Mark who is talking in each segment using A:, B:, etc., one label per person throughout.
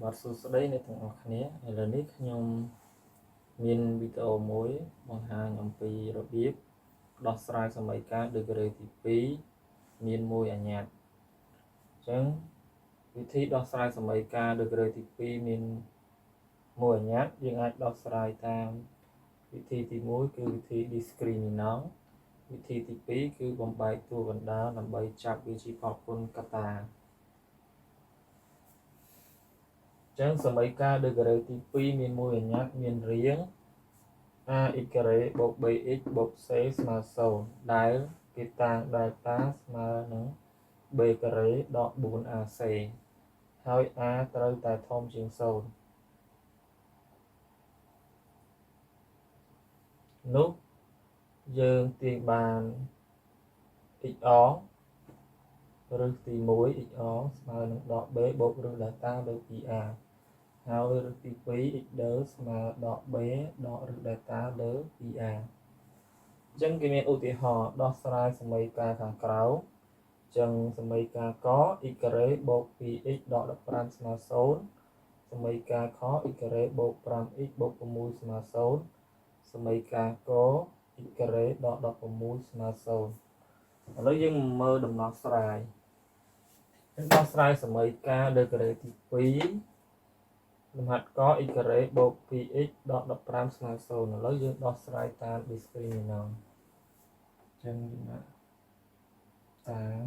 A: បាទសួស្តីអ្នកទាំងអស់គ្នាឥឡូវនេះខ្ញុំមានវីដេអូមួយបង្ហាញអំពីរបៀបដោះស្រាយសមីការ degree ទី2មានមួយអញ្ញត្តិអញ្ចឹងវិធីដោះស្រាយសមីការ degree ទី2មានមួយអញ្ញត្តិយើងអាចដោះស្រាយតាមវិធីទី1គឺវិធី discriminant វិធីទី2គឺបំបែកតួកណ្ដាលដើម្បីចាប់វាជាផលគុណកតា ចឹងសមីការ degree ទី2មានមួយអញ្ញត្តិមានរាង ax ការ៉េបូក bx បូក c ស្មើ0ដែលគេតាំង delta ស្មើនឹង b ការ៉េដក 4ac ហើយ a ត្រូវតែធំជាង0នោះយើងទាញបាន x អងឬទី1 x អងស្មើនឹងដក b បូកឬ delta លើ 2a ហើយឬទី2 x ដើស្មើដក b ដកឬ delta លើ 2a អញ្ចឹងគេមានឧទាហរណ៍ដោះស្រាយសមីការខាងក្រោមអញ្ចឹងសមីការក x ការ៉េបូក 2x ដក15ស្មើ0សមីការខ x ការ៉េបូក 5x បូក 6ស្មើ0សមីការក x ការ៉េដក16ស្មើ0ឥឡូវយើងមើលដំណោះស្រាយដោះស្រាយសមីការ degree ទី2លំហាត់ក x ការ៉េបូក 2x ដក15ស្មើ0ឥឡូវយើងដោះស្រាយតាម discriminant អញ្ចឹងយើងតាម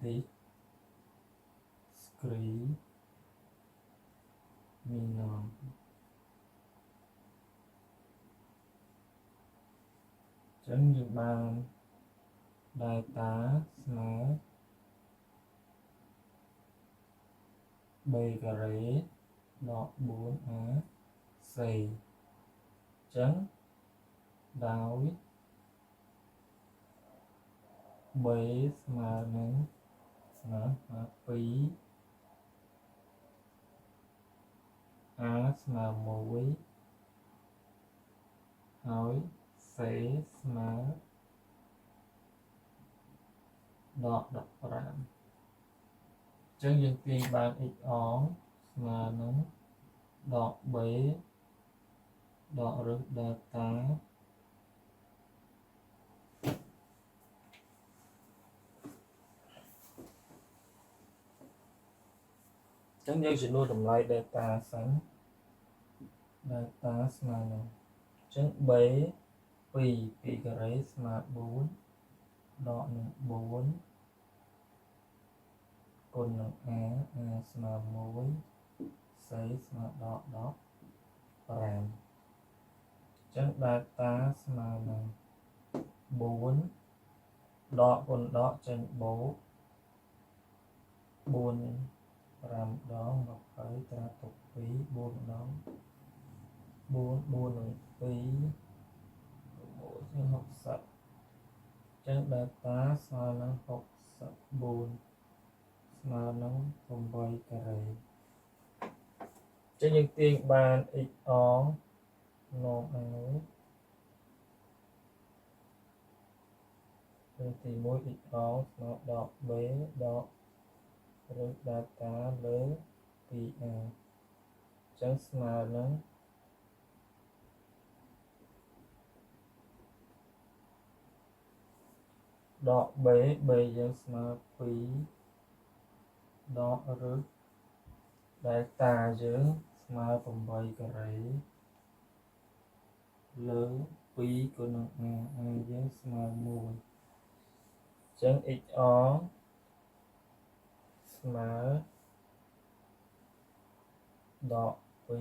A: discriminant អញ្ចឹងយើងបាន delta ស្មើ b ការ៉េដក 4ac អញ្ចឹងដោយ b ស្មើនឹង2 a ស្មើ1ហើយ c ស្មើដក15អញ្ចឹងយើងទាញបាន x អងស្មើនឹងដក b ដកឬ delta អញ្ចឹងយើងចំនួនតម្លៃ delta សិន delta ស្មើនឹងអញ្ចឹង b 2ការ៉េស្មើ4ដកនឹង4គុណនឹង a ស្មើ1 c ស្មើដក15អញ្ចឹង delta ស្មើនឹង4ដកគុណដកចេញបូក4 5ដង20ត្រាទុក2 4ដង4 4នឹង2 6ជាង60អញ្ចឹង delta ស្មើនឹង64ស្មើនឹង8ការ៉េអញ្ចឹងយើងទាញបាន x អងនាំឲ្យទី1 x អងស្មើដក b ដកឬ delta លើ 2a អញ្ចឹងស្មើនឹងដក b យើងស្មើ2ដកឬ delta យើងស្មើ8ការ៉េលើ2គុណនឹង a យើងស្មើ1អញ្ចឹង x អងស្មើដក2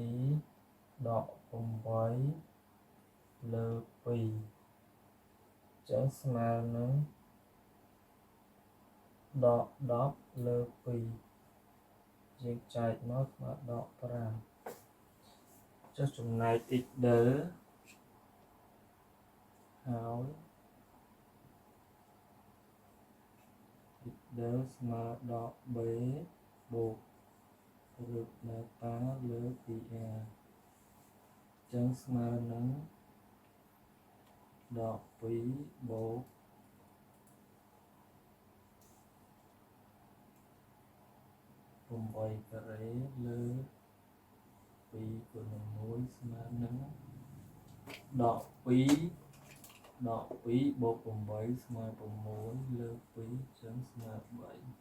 A: ដក8លើ2អញ្ចឹងស្មើនឹងដក10លើ2យើងចែកមកស្មើដក5ចុះចំណែក x ដើហើយ x ដើស្មើដក b បូកឬ delta លើ 2a អញ្ចឹងស្មើនឹងដក2បូក 8 ការ៉េលើ2គុណនឹង1ស្មើនឹងដក2បូក8ស្មើ6លើ2ចឹងស្មើ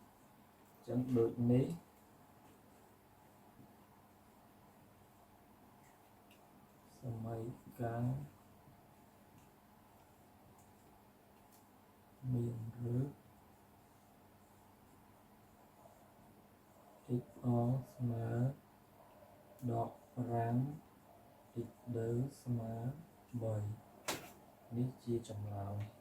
A: 3ចឹងដូចនេះសម័យកាលមានឬx អស្មើដក5 x ដើស្មើ3នេះជាចម្លើយ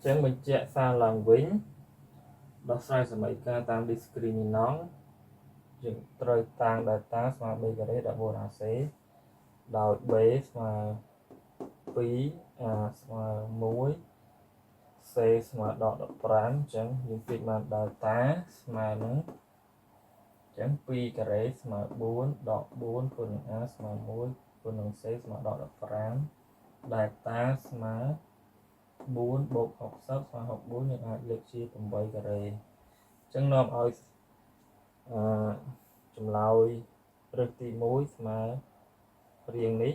A: ចឹងបញ្ជាក់សារឡើងវិញដោះស្រាយសម័យកាលតាម discriminant យើងត្រូវតាំង data ស្មើ b ការ៉េដាក់ 4ac ដោយ b ស្មើ2 a ស្មើ1 c ស្មើដក15អញ្ចឹងយើងព្រាចបាន data ស្មើនឹងអញ្ចឹង2ការ៉េស្មើ4ដក4គុណនឹង a ស្មើ1គុណនឹង c ស្មើដក15 data ស្មើ4បូក60ស្មើ64យើងអាចលើកជា8ការ៉េអញ្ចឹងនាំឲ្យចម្លើយរើសទី1ស្មើរៀងនេះ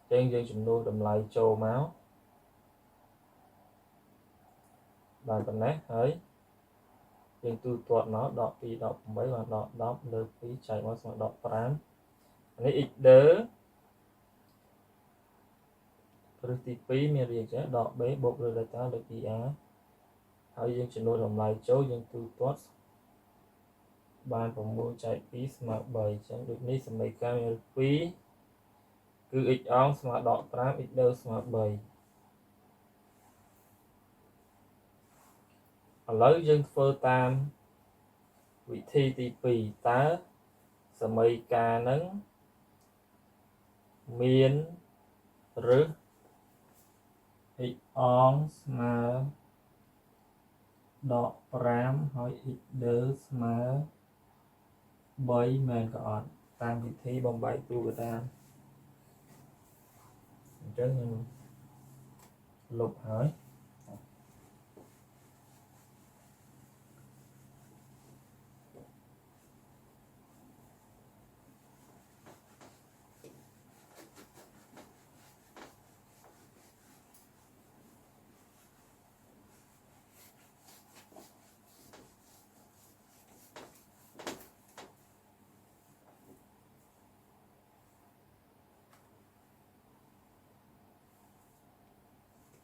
A: អញ្ចឹងយើងចំនួនតម្លៃចូលមកបានប៉ុណ្ណេះហើយយើងទូទាត់មកដក2ដក8បានដក10លើ2ចែកមកស្មើដក5នេះ x ដើរើសទី2មានរៀងចេះដក b បូកលើ data លើ 2a ហើយយើងចំនួនតម្លៃចូលយើងទូទាត់បាន6ចែក2ស្មើ3អញ្ចឹងដូចនេះសមីការមាន2គឺ x អងស្មើដក5 x ដើស្មើ3ឥឡូវយើងធ្វើតាមវិធីទី2តើសមីការនឹងមានឬ x អងស្មើដក5ហើយ x ដើស្មើ3មែនក៏អត់តាមវិធីបំបែកទូកតាអញ្ចឹងខ្ញុំលុបហើយ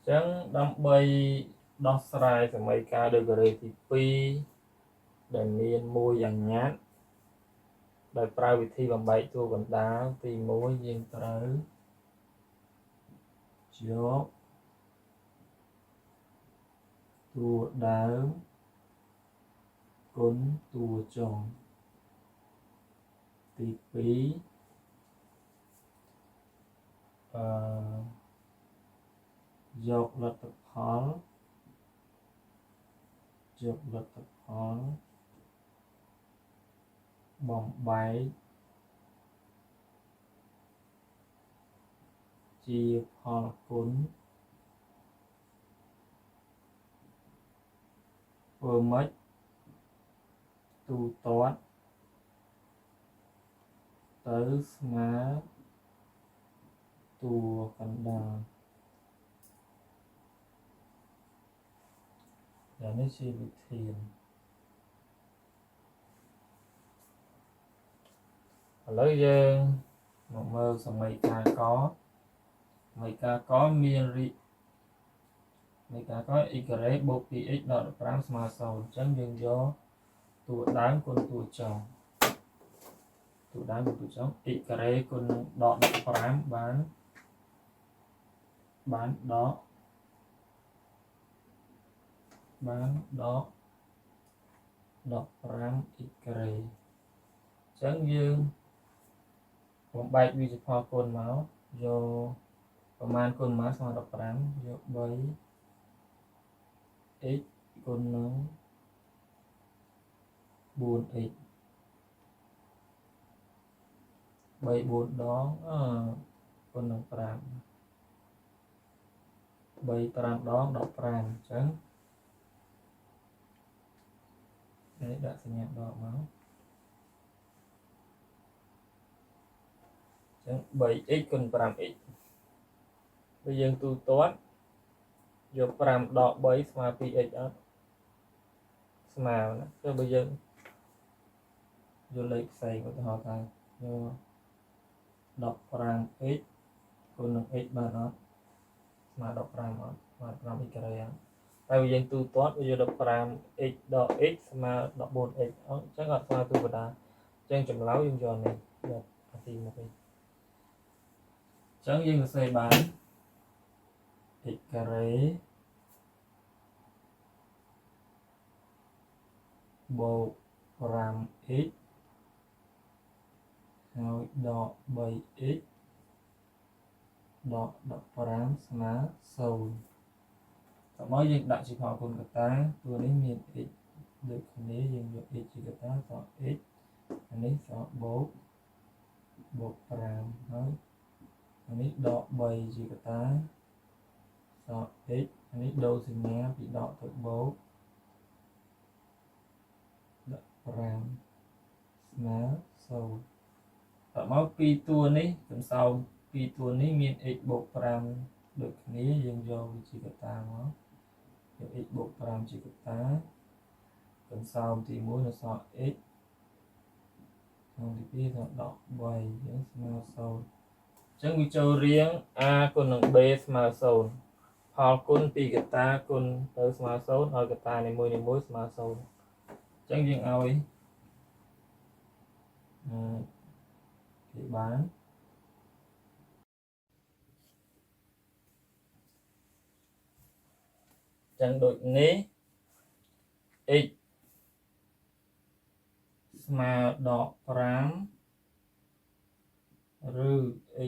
A: ចឹងដើម្បីដោះស្រាយសមីការលើការ៉េទី2ដែលមាន1អញ្ញត្តិដោយប្រើវិធីបំបែកតួកណ្ដាលទី1យើងត្រូវយកតួដើមគុណតួចុងទី2យកលទ្ធផលបំបែកជាផលគុណធ្វើម៉េចទូទាត់ទៅស្មើតួកណ្ដាលយ៉ាងនេះជាវិធានឥឡូវយើងមកមើលសមីការកមានរីកសមីការក x ការ៉េបូក 2x ដក15ស្មើ0អញ្ចឹងយើងយកតួដើមគុណតួចុងx ការ៉េគុណនឹងដក15បានដក15x ការ៉េអញ្ចឹងយើងបំបែកវាជាផលគុណមកយកប្រមាណគុណមកស្មើ15យក3 x គុណនឹង 4x 3 4ដងគុណនឹង5 3 5ដង15អញ្ចឹងនេះដាក់សញ្ញាដកមកអញ្ចឹង 3x គុណ 5x បើយើងទូទាត់យក5ដក3ស្មើ 2x អត់ស្មើណាគឺបើយើងយកលេខផ្សេងឧទាហរណ៍ថាយក 15x គុណនឹង x បានអត់ស្មើ15អត់ស្មើ 5x ការ៉េអត់តែបើយើងទូទាត់វាយក 15x ដក x ស្មើ 14x អញ្ចឹងអត់ស្មើទូកតាអញ្ចឹងចម្លើយយើងយកនេះយកអាទី1វិញអញ្ចឹងយើងសរសេរបាន x ការ៉េបូក 5x ហើយដក 3x ដក 15ស្មើ0តើមកយើងដាក់ជាផលគុណកតាព្រោះនេះមាន x ដូចគ្នាយើងយក x ជាកតាសល់ x អានេះសល់បូក5ហើយអានេះដក3ជាកតាសល់ x អានេះដូរសញ្ញាពីដកទៅបូក15ស្មើ0តើមកពីតួនេះចំសោមពីតួនេះមាន x បូក5ដូចគ្នាយើងយកវាជាកតាមកយក x បូក5ជាកតាចំសោមទី1នៅសល់ x ក្នុងទី2ដល់ដក3យើងស្មើ0អញ្ចឹងវាចូលរៀង a គុណនឹង b ស្មើ0ផលគុណពីកតាគុណទៅស្មើ0ឲ្យកតានីមួយៗស្មើ0អញ្ចឹងយើងឲ្យគេបានចឹងដូចនេះ x ស្មើដក5ឬ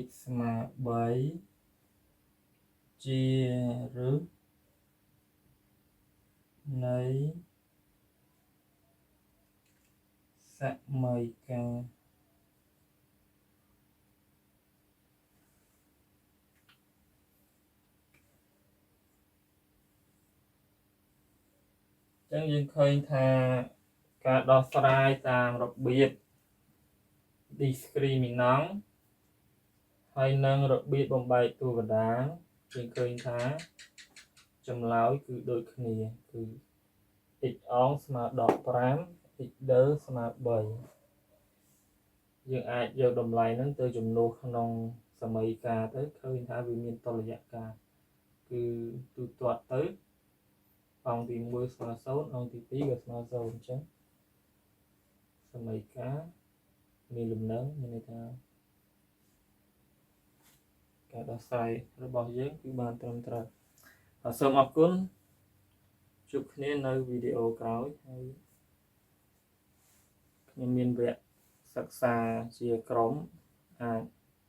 A: x ស្មើ3ជាឬនៃសម័យកាលចឹងយើងឃើញថាការដោះស្រាយតាមរបៀប discriminant ហើយនឹងរបៀបបំបែកតួកតាយើងឃើញថាចម្លើយគឺដូចគ្នាគឺ x អងស្មើដក5 x ដឺស្មើ3យើងអាចយកតម្លៃហ្នឹងទៅចំនួនក្នុងសម័យកាលទៅឃើញថាវាមានតុល្យការគឺទូទាត់ទៅអង្គទី1ស្មើ0អង្គទី2ក៏ស្មើ0អញ្ចឹងសម័យកាលមានលំនឹងមានន័យថាការដោះស្រាយរបស់យើងគឺបានត្រឹមត្រូវសូមអរគុណជួបគ្នានៅវីដេអូក្រោយហើយខ្ញុំមានវគ្គសិក្សាជាក្រុមអាច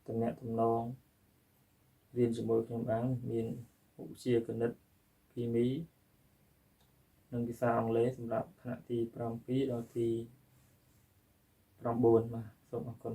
A: ទំនាក់ទំនងរៀនជាមួយខ្ញុំបានមានមុខវិជ្ជាគណិតគីមីនិងភាសាអង់គ្លេសសម្រាប់ថ្នាក់ទី7ដល់ទី9បាទសូមអរគុណ